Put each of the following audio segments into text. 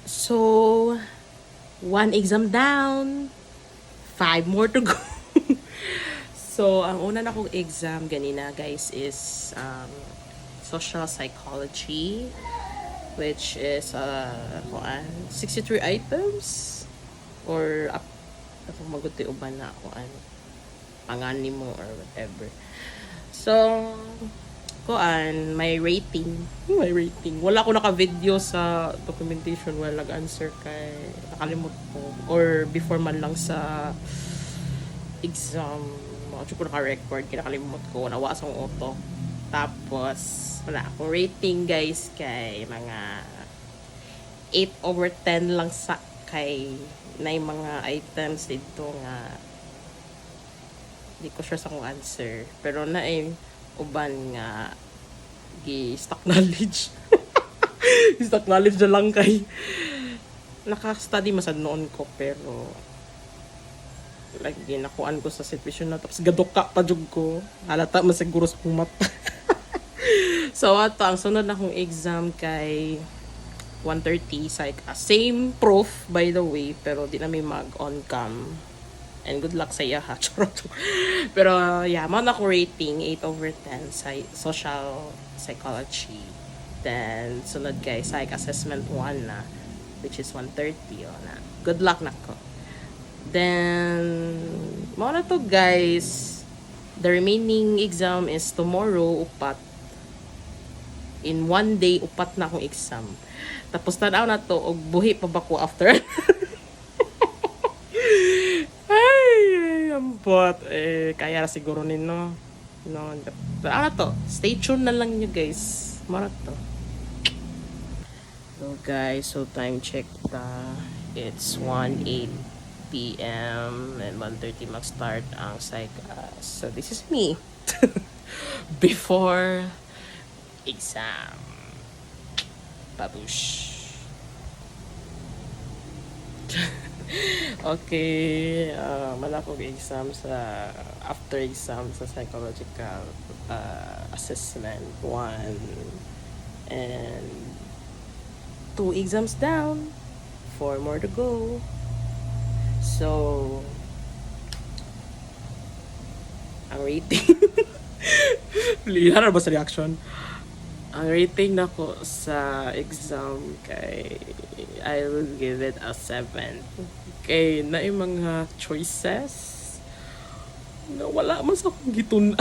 So, one exam down, five more to go. So, ang una na kong exam ganina, guys, is social psychology, which is 63 items or ako maguti uban na pangani mo or whatever. So, may rating. May rating. Wala ko naka-video sa documentation while nag-answer kay nakalimot ko. Or before man lang sa exam. Ako ko naka-record. Kinakalimot ko. Nawa sa auto. Tapos, wala akong rating guys kay mga 8/10 lang sa kay na yung mga items dito nga di ko sure sa kong answer. Pero na uban nga stock knowledge. Stock knowledge na lang kay naka-study masad noon ko pero like ginakuan ko sa situation na tapos gaduka pa jud ko. Halata masiguro sa kong mata. So ato ang sunod na kong exam kay 1:30 psych. Same prof by the way pero di na may mag-on cam. And good luck sa iya ha. Pero yeah, mo na ko rating 8/10 sa social psychology. Then sunod guys, psych assessment 1 na which is 1:30 na. Good luck na ko. Then mo na to guys. The remaining exam is tomorrow upat. In one day upat na akong exam. Tapos tanaw na to og buhi pa ba ko after. But kaya na siguro nino no to stay tuned na lang nyo guys mara to. So guys, so time check it's 1:08 p.m. and 1:30 mag-start ang psych so this is me before exam babush. Okay, malapog exam sa after exam sa psychological assessment 1 and 2 exams down, 4 more to go. So ang rating lihan ba sa reaction? Ang rating nako sa exam kay I will give it a 7. Okay, na yung mga choices na wala man sa akong gitun.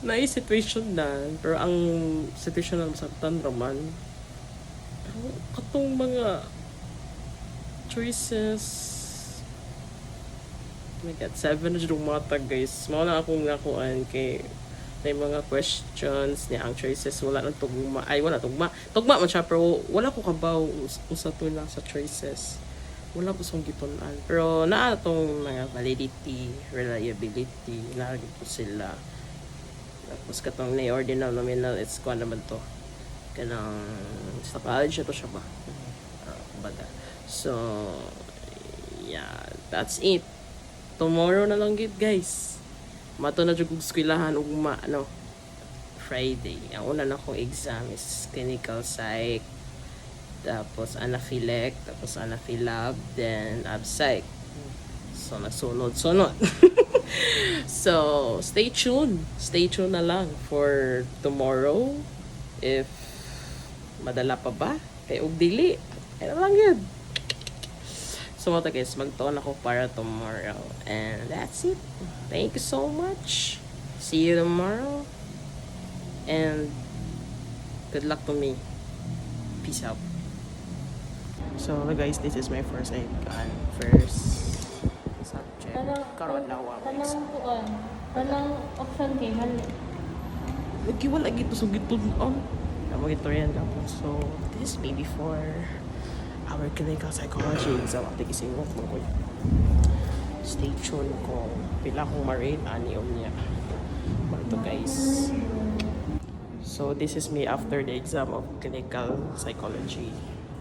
Na yung situation na, pero ang situation na masaktan raman. Katong mga choices, oh my god, 7 na dyan mata guys. Mga na akong nakuan kay may mga questions niya ang choices wala nang tugma tugma man siya pero wala ko kabaw usa to lang sa choices wala ko song gitunan pero naa tong mga validity reliability lagi po sila tapos katong na ordinal nominal it's kuan naman to kanang sa college to siya ba baga so yeah that's it tomorrow na lang gid guys. Mato na jud kog eskwelahan ug Friday. Ang una na kong exam is clinical psych, tapos anaphylect, tapos anaphylab, then abpsych. So nagsunod-sunod. So stay tuned. Stay tuned na lang for tomorrow. If madala pa ba? Kay og dili. Ay lang yun. So mga guys, magtuon ako para tomorrow. And that's it. Thank you so much. See you tomorrow. And good luck to me. Peace out. So guys, this is my first subject. Karon na wa Tanang option kay hali. Lagi wala gito sa gitunon. Amo gito yan tapos. So this is maybe for our clinical psychology exam at isingot mo ko. Stay tuned ko. Pila kong ma-rate ani niya. Ito guys. So this is me after the exam of clinical psychology.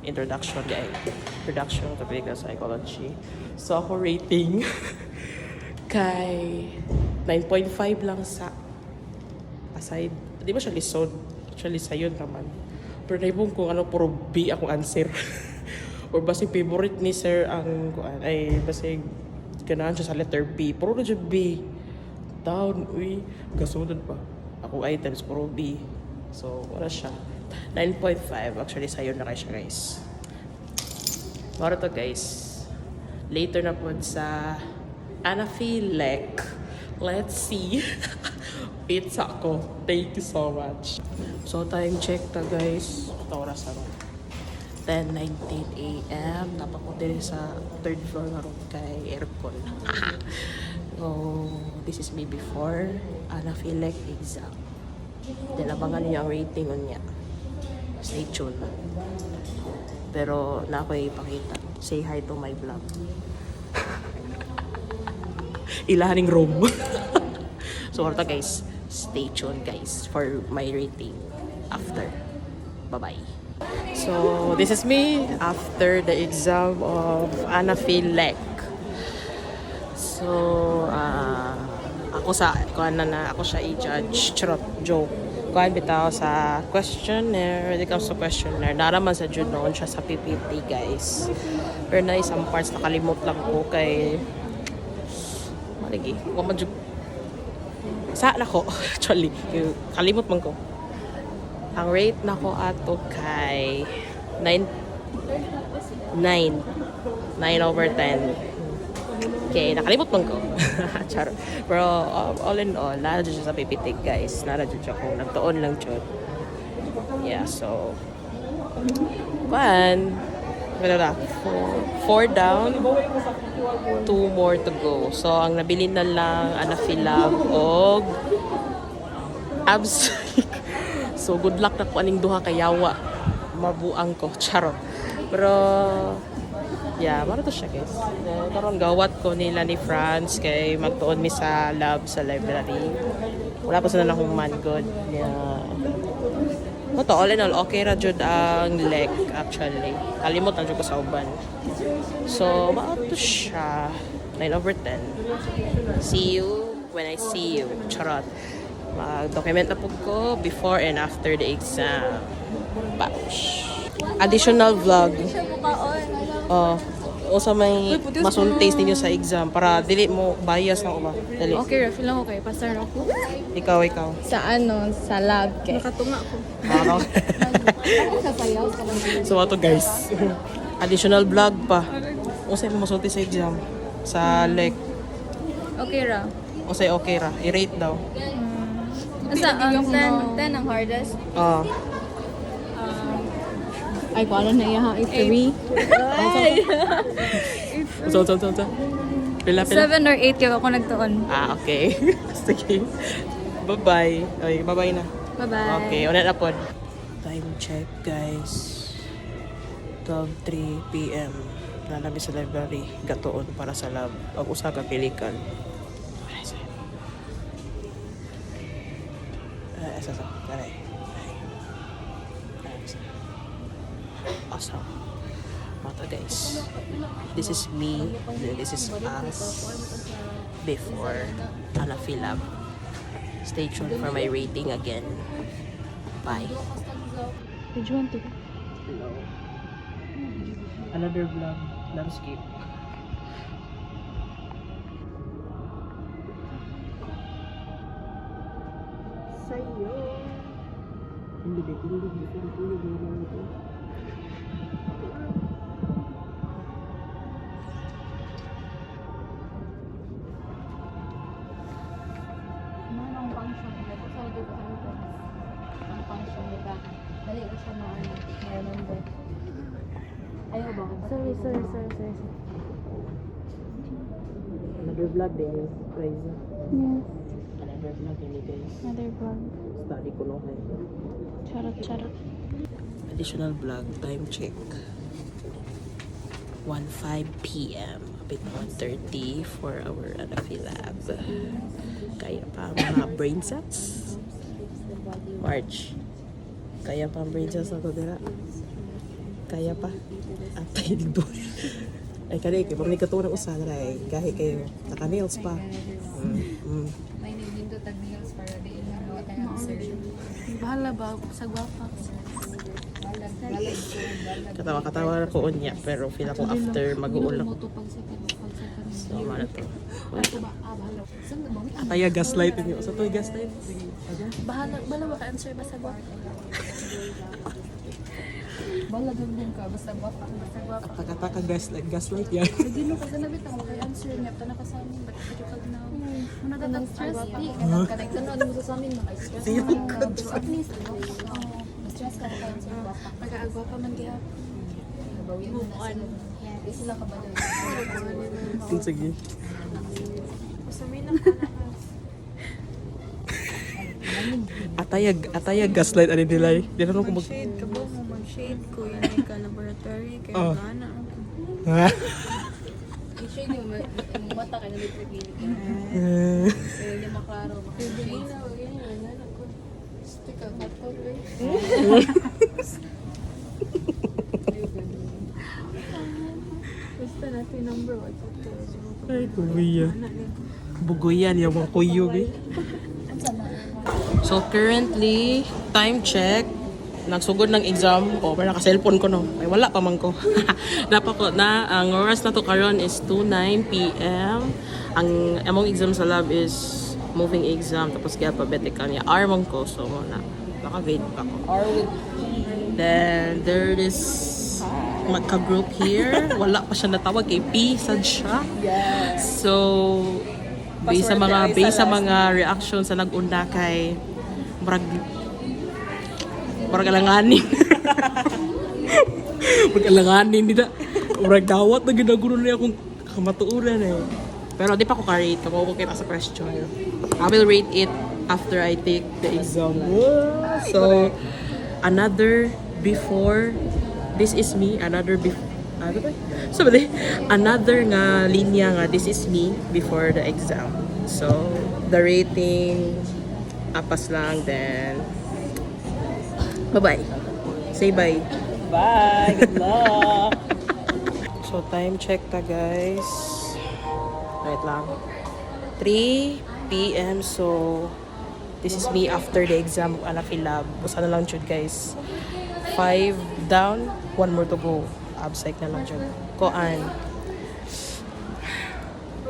Introduction guys. Introduction to clinical psychology. So ako rating kay 9.5 lang sa aside. Di ba siya lisod? Actually sayon naman. Pero naibong kung ano, puro B akong answer. Or basi favorite ni sir ang kuan ay basi ganahan siya sa letter B. Puro na siya B. Down, uy. Kasunod pa. Ako items, puro B. So, wala siya. 9.5. Actually, sayo na kayo siya, guys. Mara to, guys. Later na po sa Anaphylec. Let's see. Pizza ko. Thank you so much. So, time check ta, guys. Ito oras na ron. 10:19 a.m. Tapak ko din sa third floor na ron kay aircon. So, this is me before Anaphylec exam. Then, abangan niyo ang rating on niya. Stay tuned. Pero, na ako ipakita. Say hi to my vlog. Ilahaning room. So, orta guys, stay tuned guys for my rating after. Bye-bye. So, this is me after the exam of Anaphylec. So, ako siya i-judge. Charot, joke. Kuhan bitaw sa questionnaire. When it comes to questionnaire, naraman sa June noon siya sa PPT, guys. Pero na isang parts nakalimot lang ko kay malagi. Saan ako? Actually, kalimot man ko. Ang rate na ko ato kay 9 over 10. Okay, nakalimot man ko. Charo. Pero all in all, nara dyan siya sa PPT, guys. Nara dyan siya kung nagtuon lang dyan. Yeah, so one, wala na, 4 down, 2 more to go. So, ang nabili na lang, Anaphylab og abs. So, good luck na ko aning duha kayawa. Mabuang ko. Charot. Pero, yeah, mara to siya, guys. Karon gawat ko nila ni Franz kay magtuon mi sa lab sa library. Wala pa sila akong man good. Yeah. Ito, all in all, okay ra jud ang leg, actually. Kalimot na jud ko sa uban. So, maato siya. 9 over 10. See you when I see you. Charot. Mag-document na po ko before and after the exam. Pouch. Additional vlog. O sa may masuntaste ninyo sa exam para dili mo bias na ba? Dali. Okay, refill lang ako kay pasar ako. Ikaw. Sa sa lab kay. Nakatunga ako. Sasayaw ka lang. So ato guys. Additional vlog pa. O sa mo masunti sa exam sa lek. Okay ra. O sa okay ra. I-rate daw. Asa ang 10 ang hardest? Ay, kung ano na iya, 3. So. Pila. 7 or 8 kaya ako nagtuon. Okay. Sige. Bye-bye. Okay, bye-bye na. Bye-bye. Okay, ulit na po. Time check, guys. 12:03 p.m. Nalami sa library. Gatoon para sa lab. Ang usa ka pilikan. Awesome. Mata guys. This is me. This is us. Before Anaphylab. Stay tuned for my rating again. Bye. Did you want to? Hello. Another vlog. Landscape. Sayo. Hindi. Manong function nila. So, di ba ano to? Ang function nila. Dali ko siya remember. Ayaw ba ko? Sorry. Another vlog din, guys. Yes. Another vlog din, guys. Another vlog. Study ko no. Charot. Additional vlog, time check. 1:05 p.m. Bit 1:30 for our Anaphylab. Kaya pa mga brain cells? March. Kaya pa ang brain cells ako dira? Kaya pa? Atay dito. Ay kani kay pag nikato ng usa na ay gahi kayo naka-nails pa. May nagdindo tag nails para di na wala tayong answer. Bahala ba sa guwapa? Katawa-katawa ko unya, pero feel ako after mag-uulak. Mo to pag second. So, ano to? Ako ba? Bahala. Saan na ba? Ataya gaslight niyo. Sa to gaslight. Sige. Bahala maka-answer basta ba? Bahala din ka basta ba? Basta ba? Kata-kata gaslight yan. Hindi mo kasi nabit ako maka-answer niya. Tanong ka sa amin. Ba't ka pag na? Muna stress di. Connect na mo sa amin. Maka-stress ka. At least, stress ka maka-answer ba? Pagkaagwa pa man kaya. Bawi mo na sila. Di sila kabalo. Sige. Ataya gaslight ani nila. Di na ko mag Shade ka ba mo mag-shade ko yun ka laboratory kaya Oh. gana ako. Ha? I-shade yung mata ka na may pipili ka. Eh. Kaya hindi maklaro. Maka-shade. Stick ka katol eh. Basta natin number what's up to. Ay, kuya. Bugoyan yung mga kuyog eh. So currently, time check. Nagsugod ng exam. O, pero naka-cellphone ko no. Ay, wala pa man ko. Dapat ko na, ang oras na to karon is 2:09 p.m. Ang among exam sa lab is moving exam. Tapos kaya alphabetical niya. R man ko. So, naka-grade pa ko. R with Then, there is magka-group here. Wala pa siya natawag kay P. Sad siya. So, based sa mga reactions sa nag-una kay murag alanganin. Murag alanganin nila. Murag dawat na ginagulo niya akong kamatuuran eh. Pero di pa ko ka-rate. Kamo ko kita sa question. I will rate it after I take the exam. So, another before this is me, another before so, another nga linya nga this is me before the exam. So, the rating apas lang, then bye-bye. Say bye. Bye. Good luck. So, time check ta, guys. Wait lang. 3 p.m. So, this is me after the exam of Anafilab. Usa na lang jud, guys. 5 down, 1 more to go. Abside na lang jud. Koan.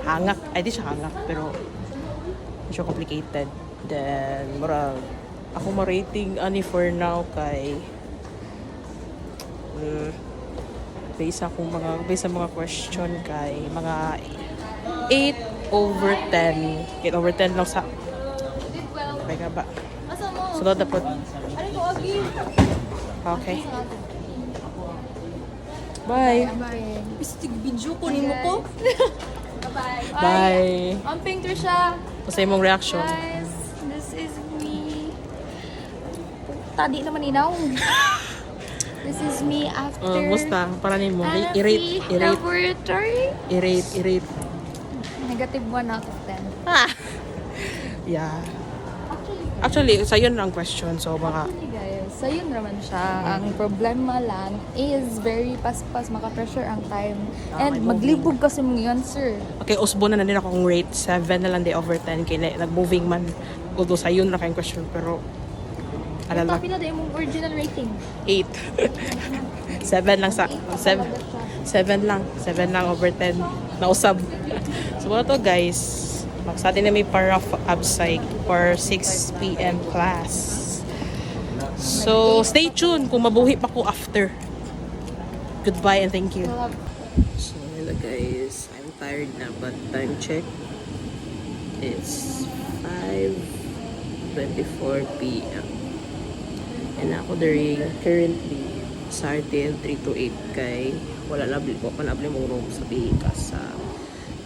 Hangak. Ay, di siya hangak. Pero, hindi siya complicated. Then, mura, ako ma-rating ani for now kay based sa mga question kay mga 8/10. 8/10 lang sa okay ka ba? Sunod na po. Okay. Bye. Pistig video ko ni mo ko. Bye. Ang pink siya. Kasi mong reaction. Guys, this is me. Tadi naman inaw. This is me after Musta? Para ni mo. Anafee laboratory. I-rate. Negative 1 out of 10. Yeah. Actually, sa yun ang question. So, mga Actually guys, so yun naman siya. Ang problema lang is very pas-pas, maka-pressure ang time. And maglibog kasi mong answer. okay, usbo na nila akong rate. 7 na lang day over 10. Kaya nag-moving man. Although sa yun na kayong question. Pero, Ito, alala, pila na yung original rating. 8. 7 lang sa 7 lang over 10 nausab. So ano to, guys, magsati na may para abside for 6 p.m. class. So stay tuned kung mabuhi pa ko after. Goodbye and thank you. So hello guys, I'm tired na but time check, it's 5:24 p.m. and ako during currently sa RTL 3 to 8 kay wala na ko panabli mong room sa Bika sa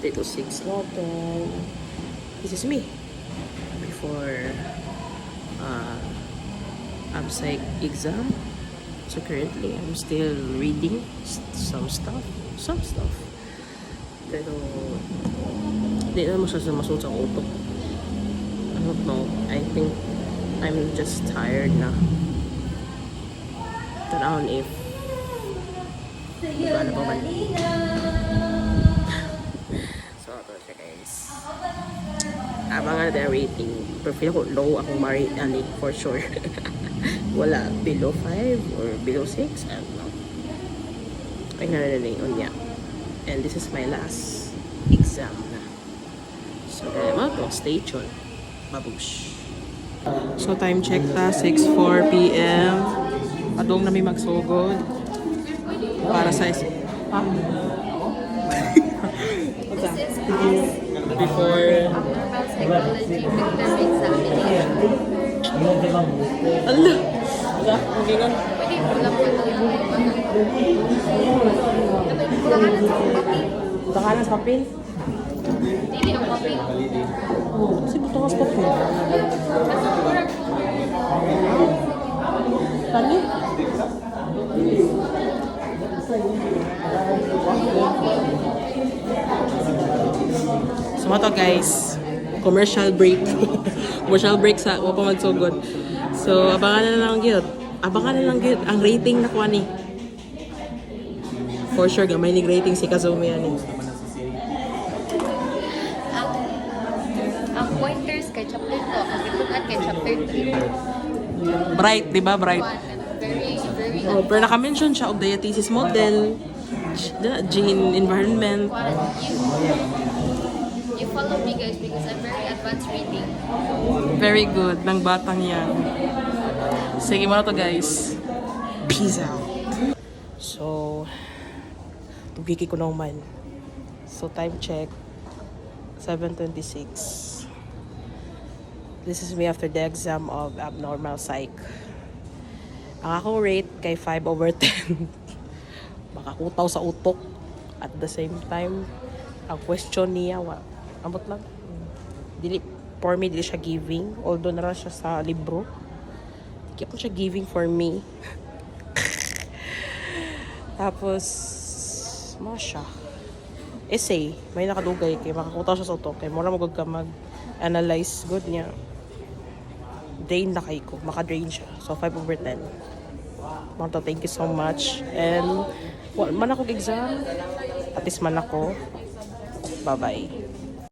3 to 6 natin. This is me before psych exam. So currently I'm still reading some stuff pero di na mo siya masunod sa utok. I don't know, I think I'm just tired na. Tanahon if iba na pa man. So ito siya guys, abangan na rating, pero feel ko low akong ma-rate ani for sure. Wala below 5 or below 6, I don't know. Ay nalalaling unya. And this is my last exam na. So, dahil mo to, stay tuned. Babush. So, time check ta, 6:04 p.m. Adong na may magsugod. Para sa ha? Before Abnormal psychology midterm examination. Allah! Wala, okay nga. Pwede ko lang po ito yung Kulahanan sa papel. Takanan sa papel. Dili ang papel. Kasi buto sa papel. Tani? So, ito guys. Commercial break. Commercial break sa wapa magsugod. So, abangan na lang gyud. Abangan na lang gyud ang rating na kuha ni. For sure, gamay ni rating si Kazumi yan eh. Ang pointers kay chapter 2, ang itugan kay chapter 3. Bright, di ba? Bright. Very Oh, pero naka-mention siya og diathesis model, gene environment. You follow me guys because I'm very advanced reading. Very good ng batang yan. Sige mo na to guys. Peace out. So, tugiki ko naman. So, time check. 7:26. This is me after the exam of abnormal psych. Ang ako rate kay 5/10. Makakutaw sa utok. At the same time, ang question niya, ambot lang. Dili, for me, dili siya giving. Although naran siya sa libro. Kaya po siya giving for me. Tapos, masya. Essay, may nakadugay kay makakutaw siya sa utok. Kaya mura magod ka mag-analyze good niya. Drain na kay ko. Maka-drain siya. So, 5/10. Manto, thank you so much. And, man ako exam. At least man ako. Bye-bye.